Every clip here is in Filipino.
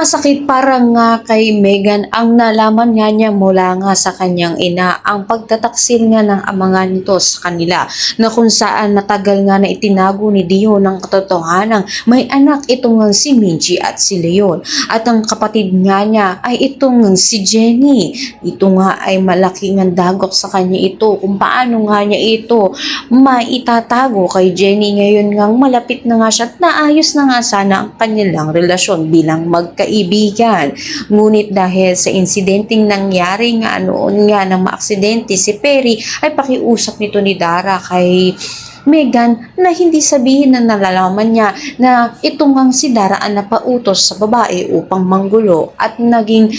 Masakit para nga kay Meghan ang nalaman nga niya mula nga sa kanyang ina ang pagtataksil nga ng ama nga nito sa kanila na kung saan matagal nga na itinago ni Dio ng katotohanan may anak itong nga si Minji at si Leon at ang kapatid nga niya ay itong si Jenny. Ito nga ay malaki nga dagok sa kanya ito kung paano nga niya ito maitatago kay Jenny ngayon nga malapit na nga siya at naayos na nga sana ang kanilang relasyon bilang magkaibigan. Ngunit dahil sa insidenteng nangyari nga noon nga nang maaksidente si Perry ay pakiusap nito ni Dara kay Meghan na hindi sabihin na nalalaman niya na itong ang si Dara ang napautos sa babae upang manggulo at naging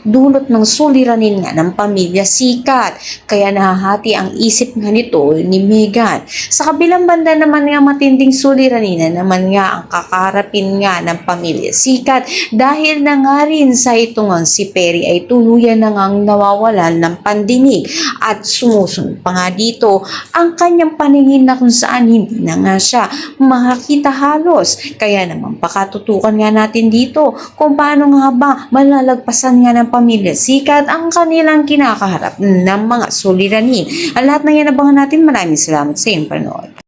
dulot ng suliranin nga ng pamilya Sikat. Kaya nahahati ang isip nga nito ni Meghan. Sa kabilang banda naman nga matinding suliranin na naman nga ang kakaharapin nga ng pamilya Sikat dahil na nga rin sa itong si Perry ay tuluyan na ngang nawawalan ng pandinig at sumusunod pa nga dito ang kanyang paningin na kung saan hindi na nga siya makakita halos. Kaya naman pakatutukan nga natin dito kung paano nga ba malalagpasan nga ng pamilya Sikat ang kanilang kinakaharap ng mga suliranin. Ang lahat ng yan abangan natin. Maraming salamat sa iyong panood.